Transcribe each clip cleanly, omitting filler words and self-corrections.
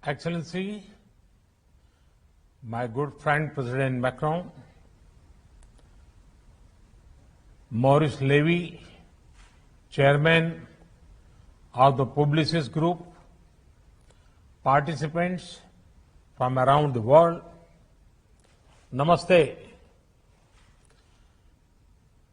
Excellency, my good friend President Macron, Maurice Levy, Chairman of the Publicis Group, participants from around the world, Namaste.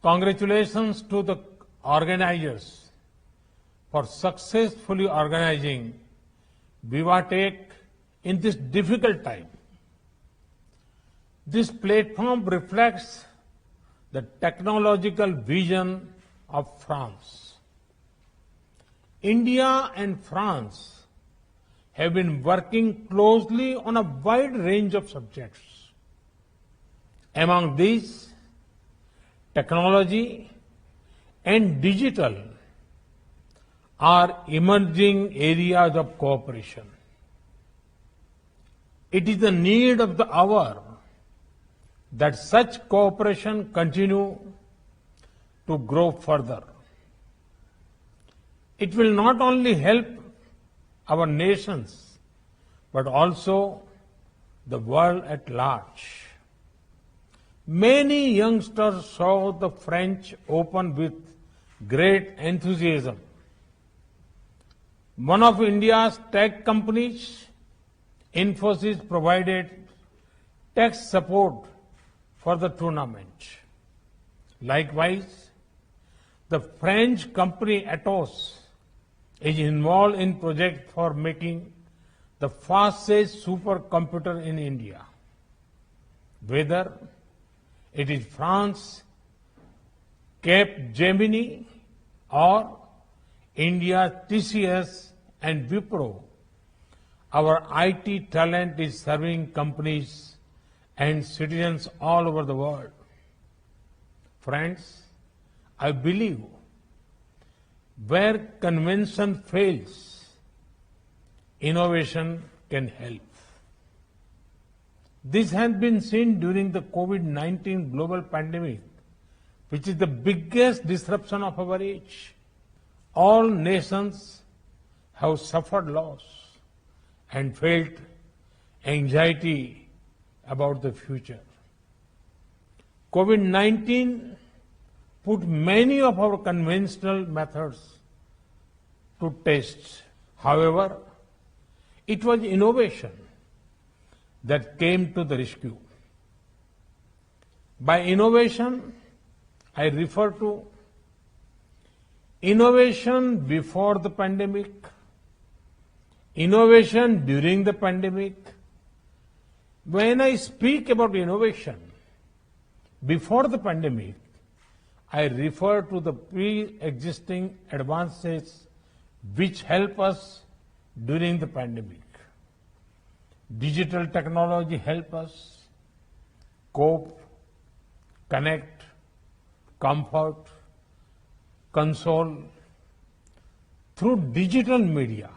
Congratulations to the organizers for successfully organizing VivaTech in this difficult time. This platform reflects the technological vision of France. India and France have been working closely on a wide range of subjects. Among these, technology and digital are emerging areas of cooperation. It is the need of the hour that such cooperation continue to grow further. It will not only help our nations, but also the world at large. Many youngsters saw the French Open with great enthusiasm. One of India's tech companies, Infosys, provided tech support for the tournament. Likewise, the French company Atos is involved in project for making the fastest supercomputer in India. Whether it is France, Capgemini, or India's TCS and Wipro, our IT talent is serving companies and citizens all over the world. Friends, I believe where convention fails, innovation can help. This has been seen during the COVID-19 global pandemic, which is the biggest disruption of our age. All nations have suffered loss and felt anxiety about the future. COVID-19 put many of our conventional methods to test. However, it was innovation that came to the rescue. By innovation, I refer to innovation before the pandemic, innovation during the pandemic. When I speak about innovation before the pandemic, I refer to the pre-existing advances which help us during the pandemic. Digital technology help us cope, connect, comfort, console. Through digital media,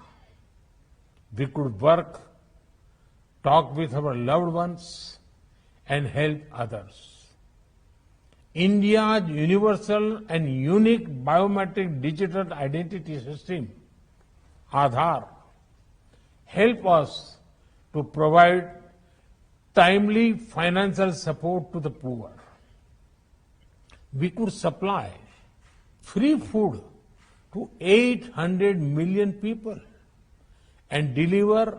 we could work, talk with our loved ones, and help others. India's universal and unique biometric digital identity system, Aadhaar, help us to provide timely financial support to the poor. We could supply free food to 800 million people and deliver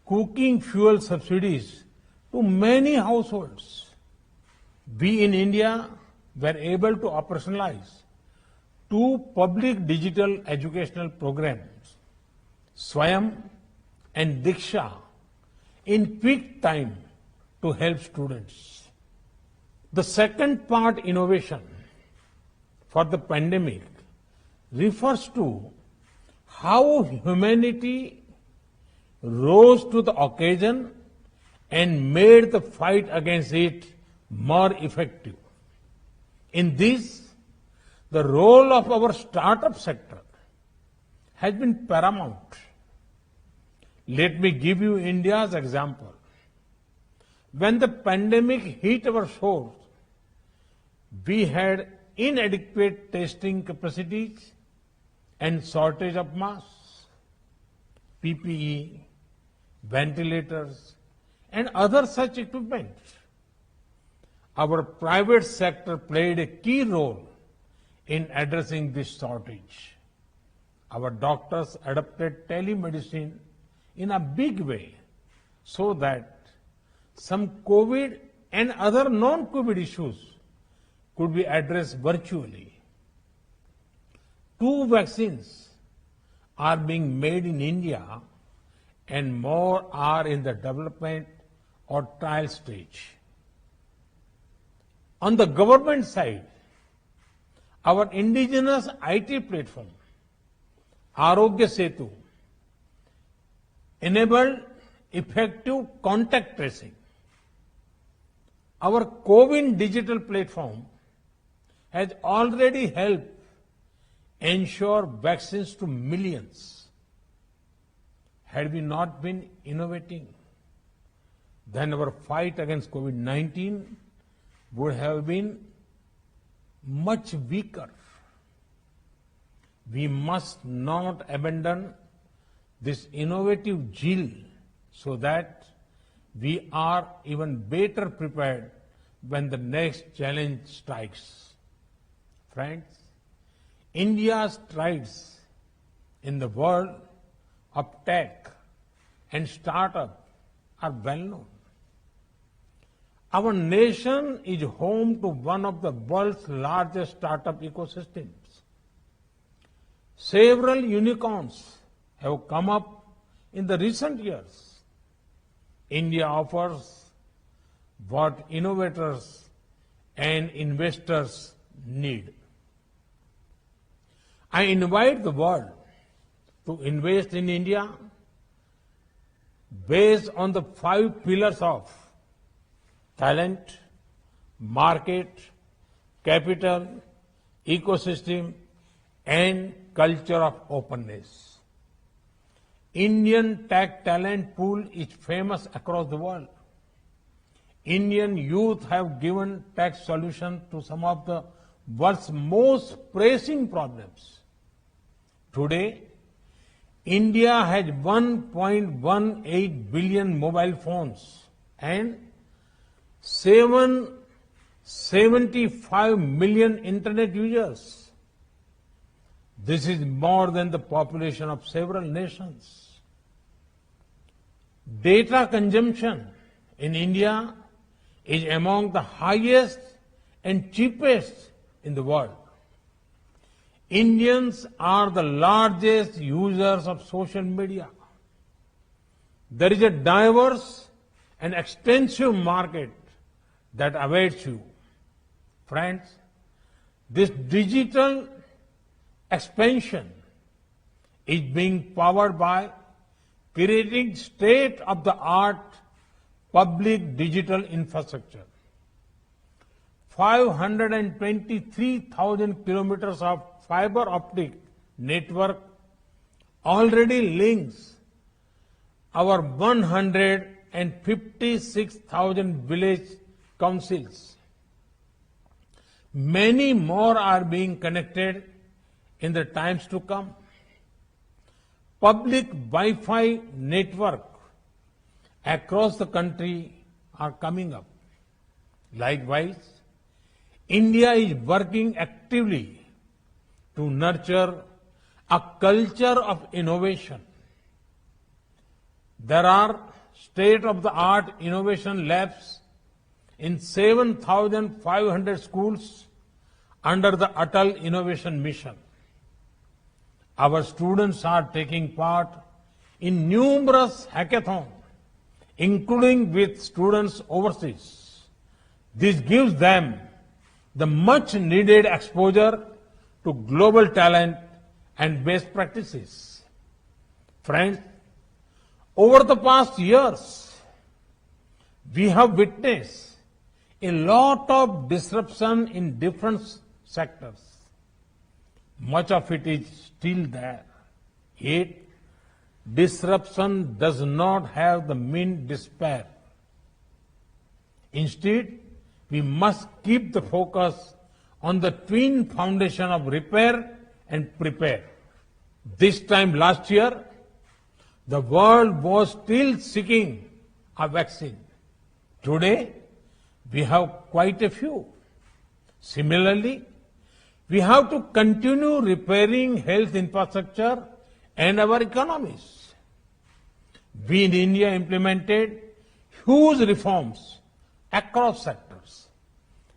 cooking fuel subsidies to many households. We in India were able to operationalize 2 public digital educational programs, Swayam and Diksha, in quick time to help students. The second part, innovation, for the pandemic refers to how humanity rose to the occasion and made the fight against it more effective. In this, the role of our startup sector has been paramount. Let me give you India's example. When the pandemic hit our shores, we had inadequate testing capacities and shortage of masks, PPE, ventilators, and other such equipment. Our private sector played a key role in addressing this shortage. Our doctors adopted telemedicine in a big way so that some COVID and other non-COVID issues could be addressed virtually. 2 vaccines are being made in India and more are in the development or trial stage. On the government side, our indigenous IT platform, Arogya Setu, enabled effective contact tracing. Our CoWIN digital platform has already helped ensure vaccines to millions. Had we not been innovating, then our fight against COVID-19 would have been much weaker. We must not abandon this innovative zeal so that we are even better prepared when the next challenge strikes. Friends, India's strides in the world of tech and startup are well known. Our nation is home to one of the world's largest startup ecosystems. Several unicorns have come up in the recent years. India offers what innovators and investors need. I invite the world to invest in India based on the 5 pillars of talent, market, capital, ecosystem, and culture of openness. Indian tech talent pool is famous across the world. Indian youth have given tech solutions to some of the world's most pressing problems. Today, India has 1.18 billion mobile phones and 775 million internet users. This is more than the population of several nations. Data consumption in India is among the highest and cheapest in the world. Indians are the largest users of social media. There is a diverse and extensive market that awaits you. Friends, this digital expansion is being powered by creating state-of-the-art public digital infrastructure. 523,000 kilometers of fiber optic network already links our 156,000 village councils. Many more are being connected in the times to come. Public Wi-Fi network across the country are coming up. Likewise, India is working actively to nurture a culture of innovation. There are state-of-the-art innovation labs in 7,500 schools under the Atal Innovation Mission. Our students are taking part in numerous hackathons, including with students overseas. This gives them the much needed exposure to global talent and best practices. Friends, over the past years, we have witnessed a lot of disruption in different sectors. Much of it is still there. Yet, disruption does not have the mean despair. Instead, we must keep the focus on the twin foundation of repair and prepare. This time last year, the world was still seeking a vaccine. Today, we have quite a few. Similarly, we have to continue repairing health infrastructure and our economies. We in India implemented huge reforms across sectors,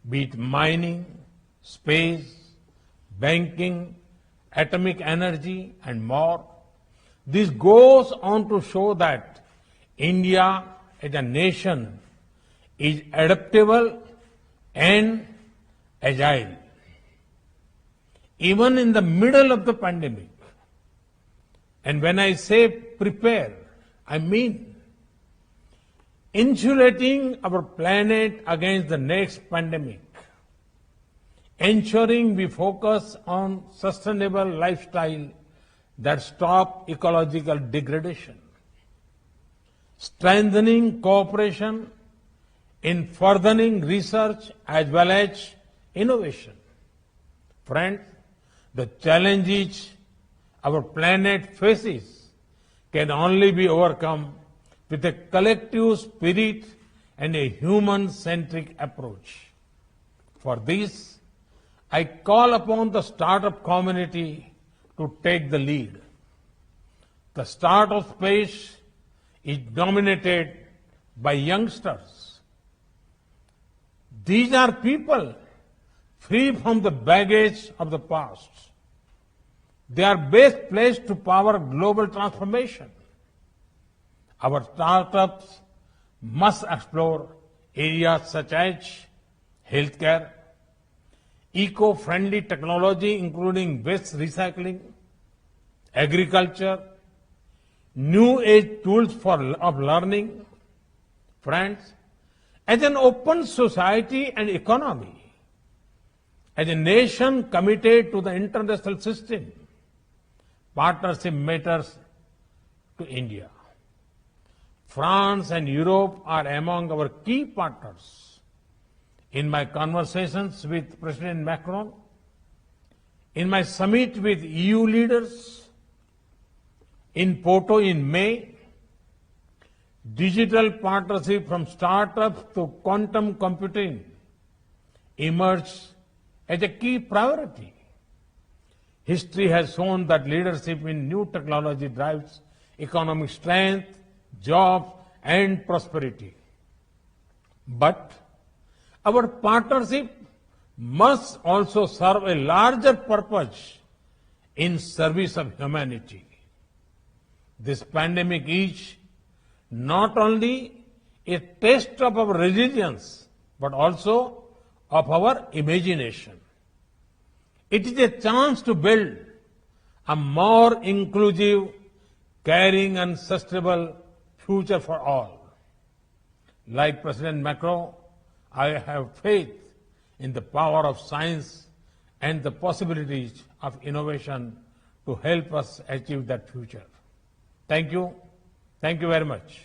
be it mining, space, banking, atomic energy, and more. This goes on to show that India as a nation is adaptable and agile. Even in the middle of the pandemic, and when I say prepare, I mean insulating our planet against the next pandemic, ensuring we focus on sustainable lifestyle that stop ecological degradation, strengthening cooperation in furthering research as well as innovation. Friends, the challenges our planet faces can only be overcome with a collective spirit and a human-centric approach. For this, I call upon the startup community to take the lead. The startup space is dominated by youngsters. These are people free from the baggage of the past. They are best placed to power global transformation. Our startups must explore areas such as healthcare, eco-friendly technology including waste recycling, agriculture, new age tools of learning. Friends, as an open society and economy, as a nation committed to the international system, partnership matters to India. France and Europe are among our key partners. In my conversations with President Macron, in my summit with EU leaders, in Porto in May, digital partnership from startups to quantum computing emerged as a key priority. History has shown that leadership in new technology drives economic strength, jobs, and prosperity. But our partnership must also serve a larger purpose in service of humanity. This pandemic is not only a test of our resilience, but also of our imagination. It is a chance to build a more inclusive, caring and sustainable future for all. Like President Macron, I have faith in the power of science and the possibilities of innovation to help us achieve that future. Thank you. Thank you very much.